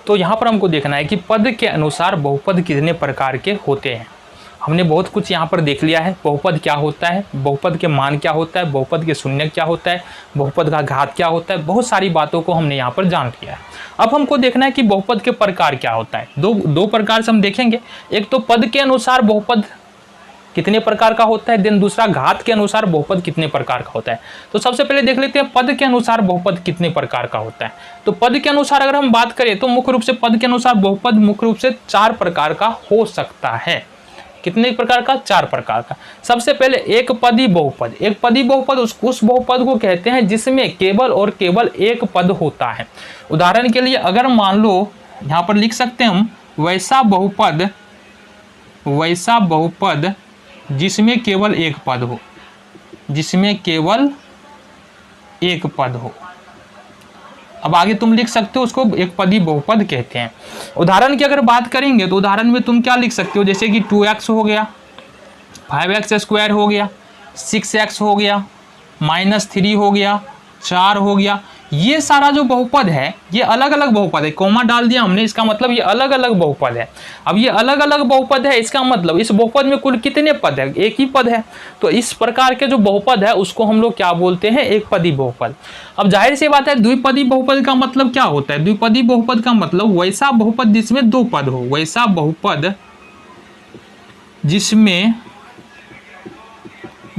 तो यहाँ पर हमको देखना है कि पद के अनुसार बहुपद कितने प्रकार के होते हैं। हमने बहुत कुछ यहाँ पर देख लिया है, बहुपद क्या होता है, बहुपद के मान क्या होता है, बहुपद के शून्य क्या होता है, बहुपद का घात क्या होता है, बहुत सारी बातों को हमने यहाँ पर जान लिया है। अब हमको देखना है कि बहुपद के प्रकार क्या होता है। दो प्रकार से हम देखेंगे, एक तो पद के अनुसार बहुपद कितने प्रकार का होता है, देन दूसरा घात के अनुसार बहुपद कितने प्रकार का होता है। तो सबसे पहले देख लेते हैं पद के अनुसार बहुपद कितने प्रकार का होता है। तो पद के अनुसार अगर हम बात करें तो मुख्य रूप से पद के अनुसार बहुपद मुख्य रूप से 4 प्रकार का हो सकता है। कितने प्रकार का? 4 प्रकार का। सबसे पहले एक पदी बहुपद। एक पदी बहुपद उस बहुपद को कहते हैं जिसमें केवल और केवल एक पद होता है। उदाहरण के लिए अगर मान लो यहाँ पर लिख सकते हैं हम वैसा बहुपद जिसमें केवल एक पद हो, जिसमें केवल एक पद हो। अब आगे तुम लिख सकते हो उसको एक पदी बहुपद कहते हैं। उदाहरण की अगर बात करेंगे तो उदाहरण में तुम क्या लिख सकते हो, जैसे कि 2x हो गया, 5x² हो गया, 6x हो गया, -3 हो गया, 4 हो गया। ये सारा जो बहुपद है ये अलग अलग बहुपद है। कॉमा डाल दिया हमने, इसका मतलब ये अलग अलग बहुपद है। अब ये अलग अलग बहुपद है, इसका मतलब इस बहुपद में कुल कितने पद है? एक ही पद है। तो इस प्रकार के जो बहुपद है उसको हम लोग क्या बोलते हैं? एक पदी बहुपद। अब जाहिर सी बात है द्विपदी बहुपद का मतलब क्या होता है? द्विपदी बहुपद का मतलब वैसा बहुपद जिसमें 2 पद हो, वैसा बहुपद जिसमें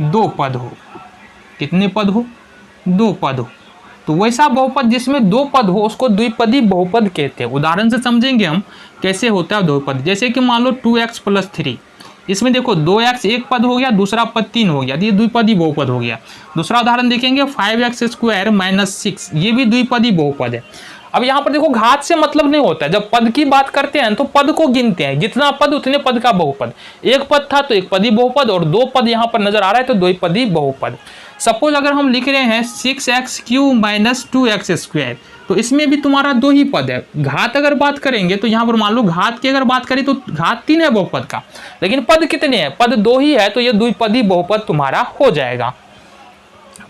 2 पद हो। कितने पद हो? 2 पद हो। तो वैसा बहुपद जिसमें 2 पद हो उसको द्विपदी बहुपद कहते हैं। उदाहरण से समझेंगे हम कैसे होता है द्विपद। जैसे कि मान लो 2x + 3, इसमें देखो 2x एक पद हो गया, दूसरा पद 3 हो गया, ये द्विपदी बहुपद हो गया। दूसरा उदाहरण देखेंगे 5x² - 6, ये भी द्विपदी बहुपद है। अब यहाँ पर देखो घात से मतलब नहीं होता है। जब पद की बात करते हैं तो पद को गिनते हैं, जितना पद उतने पद का बहुपद। एक पद था तो एक पदी बहुपद, और 2 पद यहाँ पर नजर आ रहा है तो द्विपदी बहुपद। सपोज अगर हम लिख रहे हैं 6x³ - 2x², तो इसमें भी तुम्हारा 2 ही पद है। घात अगर बात करेंगे तो यहाँ पर मान लो घात की अगर बात करें तो घात 3 है बहुपद का, लेकिन पद कितने हैं? पद 2 ही है, तो ये द्विपदी बहुपद तुम्हारा हो जाएगा।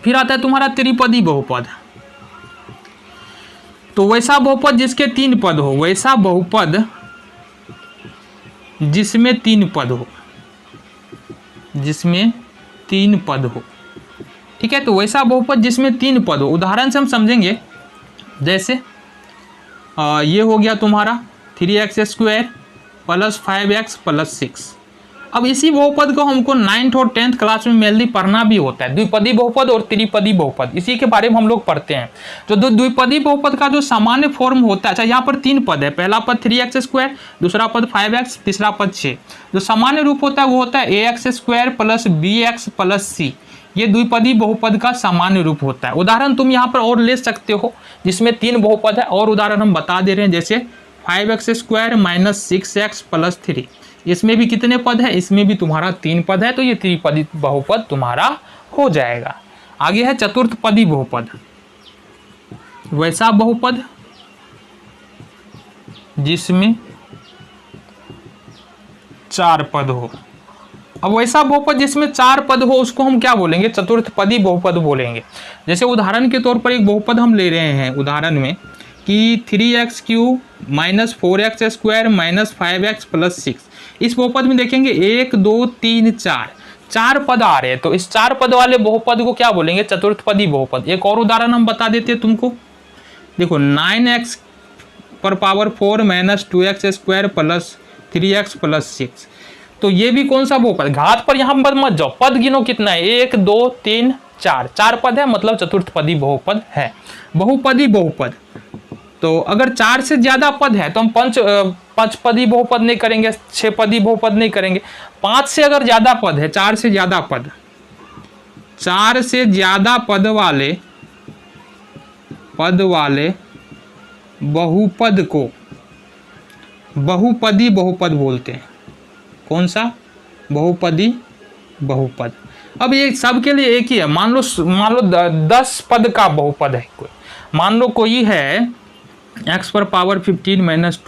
फिर आता है तुम्हारा त्रिपदी बहुपद। तो वैसा बहुपद जिसके 3 पद हो, वैसा बहुपद जिसमें 3 पद हो, जिसमें 3 पद हो। ठीक है, तो वैसा बहुपद जिसमें 3 पद हो। उदाहरण से हम समझेंगे, जैसे ये हो गया तुम्हारा 3x² + 5x + 6। अब इसी बहुपद को हमको 9th और 10th क्लास में मेनली पढ़ना भी होता है। द्विपदी बहुपद और त्रिपदी बहुपद, इसी के बारे में हम लोग पढ़ते हैं। तो द्विपदी बहुपद का जो सामान्य फॉर्म होता है, अच्छा यहाँ पर 3 पद है, पहला पद 3x², दूसरा पद 5x, तीसरा पद 6। जो सामान्य रूप होता है वो होता है ax² + bx + c। ये द्विपदी बहुपद का सामान्य रूप होता है। उदाहरण तुम यहाँ पर और ले सकते हो जिसमें 3 बहुपद है, और उदाहरण हम बता दे रहे हैं, जैसे 5x² - 6x + 3। इसमें भी कितने पद है? इसमें भी तुम्हारा 3 पद है, तो ये त्रिपदी बहुपद तुम्हारा हो जाएगा। आगे है चतुर्थपदी बहुपद। वैसा बहुपद जिसमें 4 पद हो। अब वैसा बहुपद जिसमें 4 पद हो उसको हम क्या बोलेंगे? चतुर्थपदी बहुपद बोलेंगे। जैसे उदाहरण के तौर पर एक बहुपद हम ले रहे हैं उदाहरण में कि 3x³ - 4x² - 5x + 6। इस बहुपद में देखेंगे 1 2 3 4 पद आ रहे हैं, तो इस 4 पद वाले बहुपद को क्या बोलेंगे? चतुर्थपदी बहुपद। एक और उदाहरण हम बता देते हैं तुमको, देखो 9x⁴ - 2x² + 3x + 6। तो ये भी कौन सा बहुपद? घात पर यहाँ पर मत जाओ, पद गिनो कितना है? 1 2 3 4 पद है, मतलब चतुर्थपदी बहुपद है। बहुपदी बहुपद, तो अगर 4 से ज्यादा पद है तो हम पंचपदी बहुपद नहीं करेंगे, 6 पदी बहुपद नहीं करेंगे। 5 से अगर ज्यादा पद है, 4 से ज्यादा पद, 4 से ज्यादा पद वाले बहुपद को बहुपदी बहुपद बोलते हैं। कौन सा? बहुपदी बहुपद। अब ये सबके लिए एक ही है। मान लो 10 पद का बहुपद है कोई, मान लो कोई है x⁻15 - 2x⁻10 -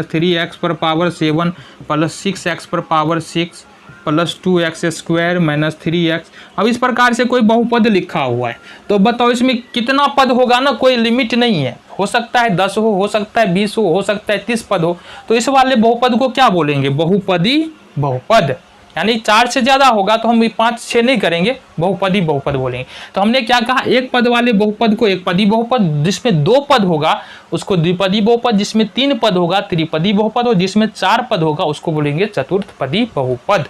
3x⁻7 + 6x⁻6 plus 2x² minus 3x। अब इस प्रकार से कोई बहुपद लिखा हुआ है, तो बताओ इसमें कितना पद होगा ना, कोई लिमिट नहीं है, हो सकता है 10 हो सकता है 20 हो सकता है 30 पद हो। तो इस वाले बहुपद को क्या बोलेंगे? बहुपदी बहुपद। यानी 4 से ज्यादा होगा तो हम 5 6 नहीं करेंगे, बहुपदी बहुपद बोलेंगे। तो हमने क्या कहा, एक पद वाले बहुपद को एक पदी बहुपद, जिसमें 2 पद होगा उसको द्विपदी बहुपद, जिसमें 3 पद होगा त्रिपदी बहुपद, और जिसमें 4 पद होगा उसको बोलेंगे चतुर्थपदी बहुपद।